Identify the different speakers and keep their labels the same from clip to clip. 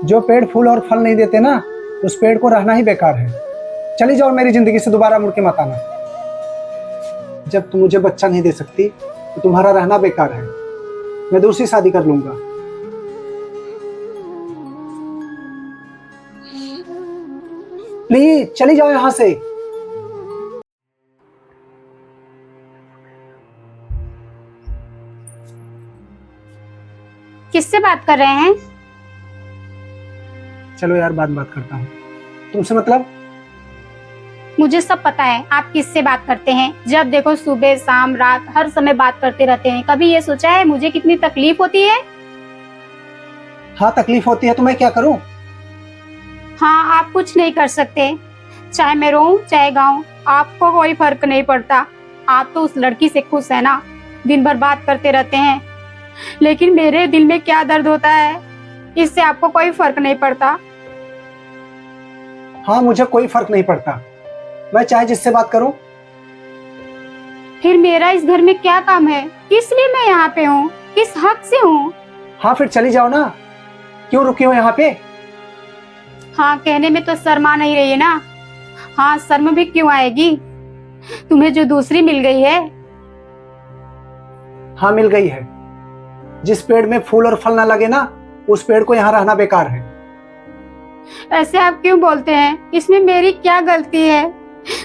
Speaker 1: जो पेड़ फूल और फल नहीं देते ना, उस पेड़ को रहना ही बेकार है। चली जाओ, मेरी जिंदगी से दोबारा मुड़ के मत आना। जब तुम मुझे बच्चा नहीं दे सकती तो तुम्हारा रहना बेकार है। मैं दूसरी शादी कर लूंगा। प्लीज चली जाओ यहां से।
Speaker 2: किससे बात कर रहे हैं?
Speaker 1: चलो यार, बात बात करता हूँ। तुमसे मतलब?
Speaker 2: मुझे सब पता है आप किससे बात करते हैं। जब देखो सुबह शाम रात हर समय बात करते रहते हैं। कभी ये सोचा है मुझे कितनी तकलीफ होती है?
Speaker 1: हाँ, तकलीफ होती है तो मैं क्या करूं?
Speaker 2: हाँ, आप कुछ नहीं कर सकते। चाहे मैं रोऊं चाहे गाऊं, आपको कोई फर्क नहीं पड़ता। आप तो उस लड़की से खुश है ना, दिन भर बात करते रहते हैं। लेकिन मेरे दिल में क्या दर्द होता है, इससे आपको कोई फर्क नहीं पड़ता।
Speaker 1: हाँ, मुझे कोई फर्क नहीं पड़ता। मैं चाहे जिससे बात करूं।
Speaker 2: फिर मेरा इस घर में क्या काम है? किस लिए मैं यहाँ पे हूँ? किस हक से हूँ?
Speaker 1: हाँ, फिर चली जाओ ना। क्यों रुकी हो यहाँ पे?
Speaker 2: हाँ, कहने में तो शर्म आ नहीं रही है ना। हाँ, शर्म भी क्यों आएगी? तुम्हें जो दूसरी मिल गई है।
Speaker 1: हाँ, मिल गई है। जिस पेड़ में फूल और फल ना लगे ना, उस पेड़ को यहाँ रहना बेकार है।
Speaker 2: ऐसे आप क्यों बोलते हैं? इसमें मेरी क्या गलती है?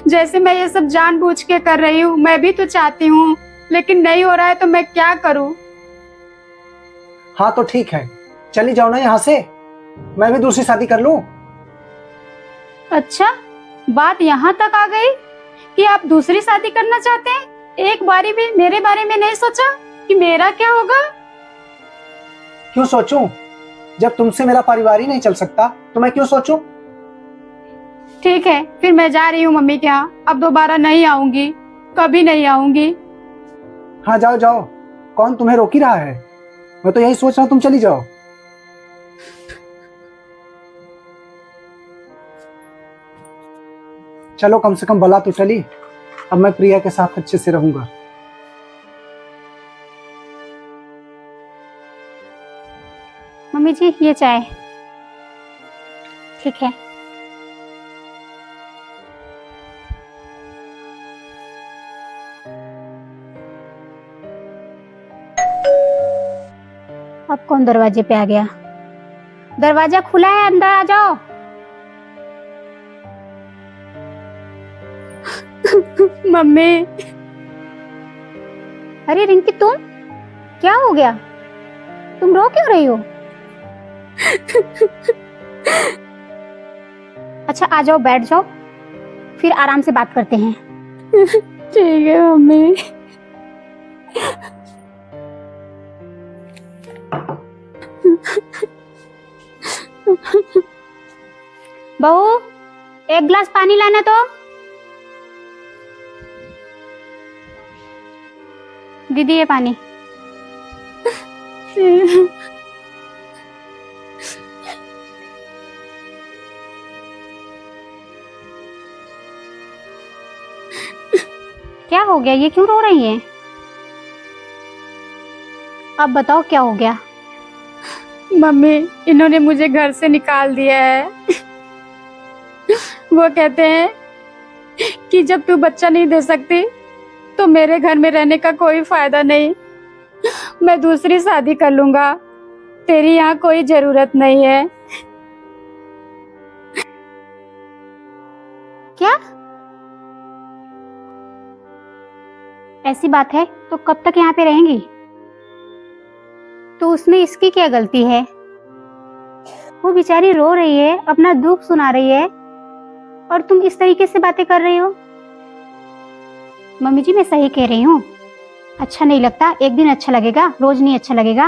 Speaker 2: जैसे मैं ये सब जानबूझ के कर रही हूँ, मैं भी तो चाहती हूँ, लेकिन नहीं हो रहा है तो मैं क्या करूँ?
Speaker 1: हाँ तो ठीक है, चली जाओ ना यहाँ से। मैं भी दूसरी शादी कर लूं।
Speaker 2: अच्छा, बात यहाँ तक आ गई कि आप दूसरी शादी करना चाहते हैं? एक बारी भी मेरे बारे में नहीं सोचा कि मेरा क्या होगा?
Speaker 1: क्यों सोचूं? जब तुमसे मेरा परिवार ही नहीं चल सकता तो मैं क्यों सोचूं?
Speaker 2: ठीक है, फिर मैं जा रही हूँ मम्मी के यहाँ। अब दोबारा नहीं आऊंगी, कभी नहीं आऊंगी।
Speaker 1: हाँ, जाओ जाओ। कौन तुम्हें रोक ही रहा है? मैं तो यही सोच रहा हूँ, तुम चली जाओ। चलो, कम से कम बला तो चली। अब मैं प्रिया के साथ अच्छे से रहूंगा।
Speaker 2: मम्मी जी, ये चाय। ठीक है। अब कौन दरवाजे पे आ गया? दरवाजा खुला है, अंदर आ जाओ। मम्मी। अरे रिंकी, तुम क्या हो गया? तुम रो क्यों रही हो? अच्छा, आ जाओ, बैठ जाओ, फिर आराम से बात करते हैं। ठीक है मम्मी। बहू, एक गिलास पानी लाना तो। दीदी, ये पानी। क्या हो गया? ये क्यों रो रही है? अब बताओ क्या हो गया? मम्मी, इन्होंने मुझे घर से निकाल दिया है। वो कहते हैं कि जब तू बच्चा नहीं दे सकती तो मेरे घर में रहने का कोई फायदा नहीं। मैं दूसरी शादी कर लूंगा, तेरी यहाँ कोई जरूरत नहीं है। क्या? ऐसी बात है तो कब तक यहाँ पे रहेंगी? तो उसमें इसकी क्या गलती है? वो बेचारी रो रही है, अपना दुख सुना रही है, और तुम इस तरीके से बातें कर रही हो। मम्मी जी, मैं सही कह रही हूँ। अच्छा नहीं लगता, एक दिन अच्छा लगेगा, रोज नहीं अच्छा लगेगा।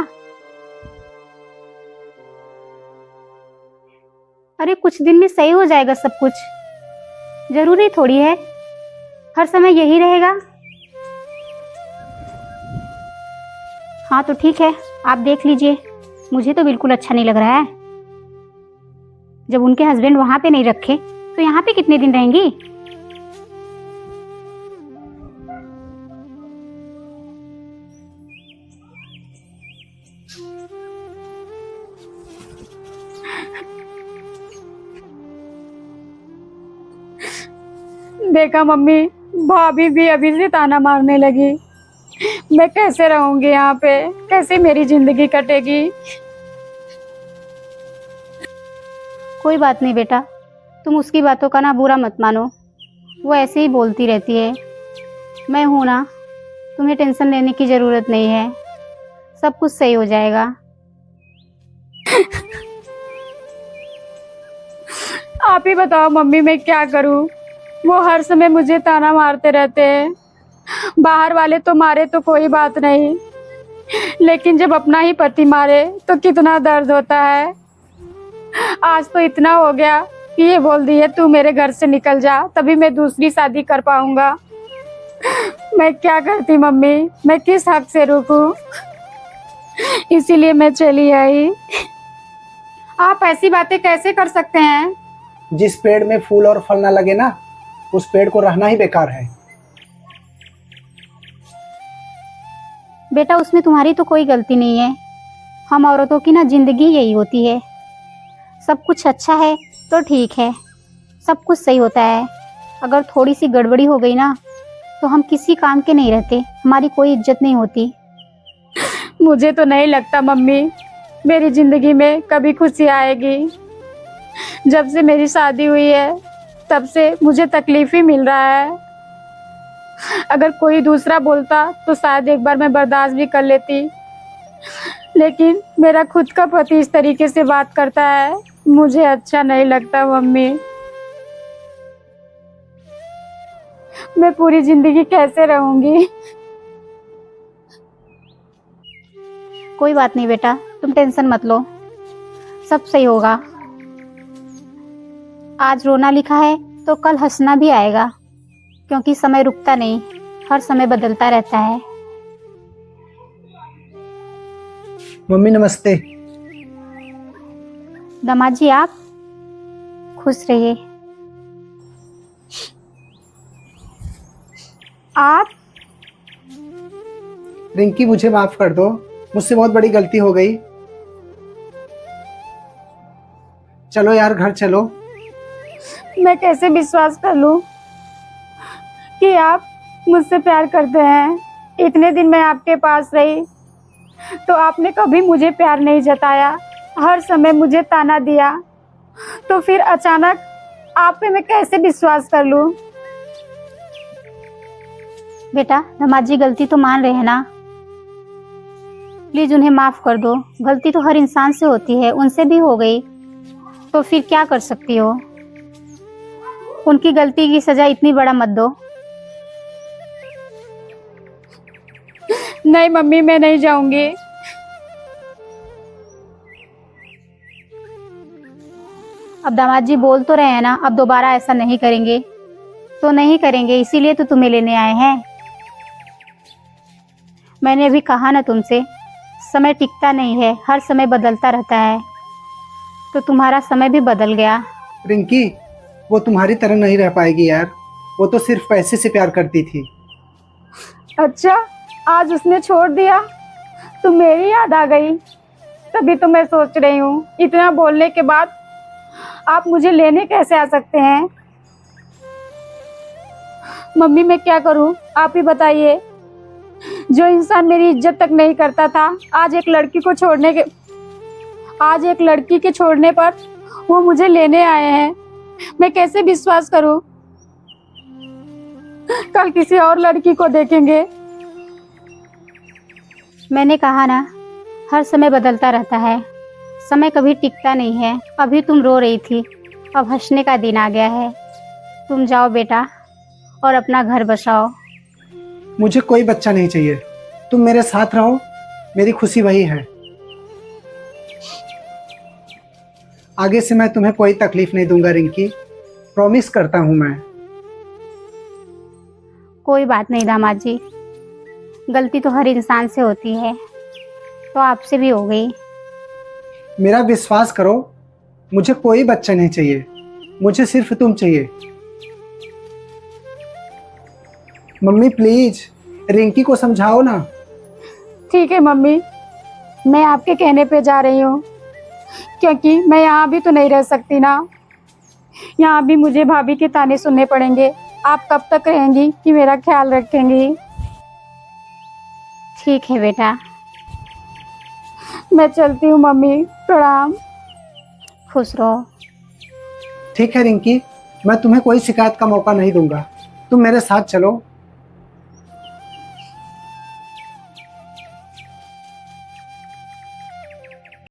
Speaker 2: अरे कुछ दिन में सही हो जाएगा सब कुछ। जरूरी थोड़ी है हर समय यही रहेगा। हाँ तो ठीक है, आप देख लीजिए। मुझे तो बिल्कुल अच्छा नहीं लग रहा है। जब उनके हस्बैंड वहां पे नहीं रखे तो यहाँ पे कितने दिन रहेंगी? देखा मम्मी, भाभी भी अभी से ताना मारने लगी। मैं कैसे रहूंगी यहाँ पे, कैसे मेरी जिंदगी कटेगी। कोई बात नहीं बेटा, तुम उसकी बातों का ना बुरा मत मानो, वो ऐसे ही बोलती रहती है। मैं हूं ना, तुम्हें टेंशन लेने की ज़रूरत नहीं है, सब कुछ सही हो जाएगा। आप ही बताओ मम्मी, मैं क्या करूं? वो हर समय मुझे ताना मारते रहते हैं। बाहर वाले तो मारे तो कोई बात नहीं, लेकिन जब अपना ही पति मारे तो कितना दर्द होता है। आज तो इतना हो गया कि ये बोल दी है तू मेरे घर से निकल जा, तभी मैं दूसरी शादी कर पाऊंगा। मैं क्या करती मम्मी, मैं किस हक से रुकूं? इसीलिए मैं चली आई। आप ऐसी बातें कैसे कर सकते हैं?
Speaker 1: जिस पेड़ में फूल और फल ना लगे ना, उस पेड़ को रहना ही बेकार है।
Speaker 2: बेटा, उसमें तुम्हारी तो कोई गलती नहीं है। हम औरतों की ना जिंदगी यही होती है, सब कुछ अच्छा है तो ठीक है, सब कुछ सही होता है। अगर थोड़ी सी गड़बड़ी हो गई ना तो हम किसी काम के नहीं रहते, हमारी कोई इज्जत नहीं होती। मुझे तो नहीं लगता मम्मी मेरी जिंदगी में कभी खुशी आएगी। जब से मेरी शादी हुई है तब से मुझे तकलीफ ही मिल रहा है। अगर कोई दूसरा बोलता तो शायद एक बार मैं बर्दाश्त भी कर लेती, लेकिन मेरा खुद का पति इस तरीके से बात करता है, मुझे अच्छा नहीं लगता मम्मी। मैं पूरी जिंदगी कैसे रहूंगी? कोई बात नहीं बेटा, तुम टेंशन मत लो, सब सही होगा। आज रोना लिखा है तो कल हंसना भी आएगा, क्योंकि समय रुकता नहीं, हर समय बदलता रहता है।
Speaker 1: मम्मी नमस्ते।
Speaker 2: दामाद जी, आप खुश रहिए। आप?
Speaker 1: रिंकी मुझे माफ कर दो, मुझसे बहुत बड़ी गलती हो गई। चलो यार घर चलो।
Speaker 2: मैं कैसे विश्वास कर लूं कि आप मुझसे प्यार करते हैं? इतने दिन मैं आपके पास रही तो आपने कभी मुझे प्यार नहीं जताया, हर समय मुझे ताना दिया, तो फिर अचानक आप पे मैं कैसे विश्वास कर लूं? बेटा, दामाद जी गलती तो मान रहे हैं ना, प्लीज उन्हें माफ कर दो। गलती तो हर इंसान से होती है, उनसे भी हो गई तो फिर क्या कर सकती हो? उनकी गलती की सजा इतनी बड़ा मत दो। नहीं मम्मी, मैं नहीं जाऊंगी। अब दामाद जी बोल तो रहे हैं ना, अब दोबारा ऐसा नहीं करेंगे तो नहीं करेंगे, इसीलिए तो तुम्हें लेने आए हैं। मैंने अभी कहा ना तुमसे, समय टिकता नहीं है, हर समय बदलता रहता है, तो तुम्हारा समय भी बदल गया।
Speaker 1: रिंकी वो तुम्हारी तरह नहीं रह पाएगी यार, वो तो सिर्फ पैसे से प्यार करती थी।
Speaker 2: अच्छा, आज उसने छोड़ दिया तो मेरी याद आ गई। तभी तो मैं सोच रही हूँ, इतना बोलने के बाद आप मुझे लेने कैसे आ सकते हैं? मम्मी मैं क्या करूँ, आप ही बताइए। जो इंसान मेरी इज्जत तक नहीं करता था, आज एक लड़की के छोड़ने पर वो मुझे लेने आए हैं। मैं कैसे विश्वास करूं? कल किसी और लड़की को देखेंगे। मैंने कहा ना, हर समय बदलता रहता है, समय कभी टिकता नहीं है। अभी तुम रो रही थी, अब हंसने का दिन आ गया है। तुम जाओ बेटा और अपना घर बसाओ।
Speaker 1: मुझे कोई बच्चा नहीं चाहिए, तुम मेरे साथ रहो, मेरी खुशी वही है। आगे से मैं तुम्हें कोई तकलीफ नहीं दूंगा रिंकी, प्रॉमिस करता हूं मैं।
Speaker 2: कोई बात नहीं दामाद जी, गलती तो हर इंसान से होती है, तो आपसे भी हो गई।
Speaker 1: मेरा विश्वास करो, मुझे कोई बच्चा नहीं चाहिए, मुझे सिर्फ तुम चाहिए। मम्मी प्लीज रिंकी को समझाओ ना।
Speaker 2: ठीक है मम्मी, मैं आपके कहने पे जा रही हूँ, क्योंकि मैं यहाँ भी तो नहीं रह सकती ना। यहाँ भी मुझे भाभी के ताने सुनने पड़ेंगे। आप कब तक रहेंगी कि मेरा ख्याल रखेंगी? ठीक है बेटा, मैं चलती हूँ मम्मी, प्रणाम। खुश रहो।
Speaker 1: ठीक है रिंकी, मैं तुम्हें कोई शिकायत का मौका नहीं दूंगा। तुम मेरे साथ चलो,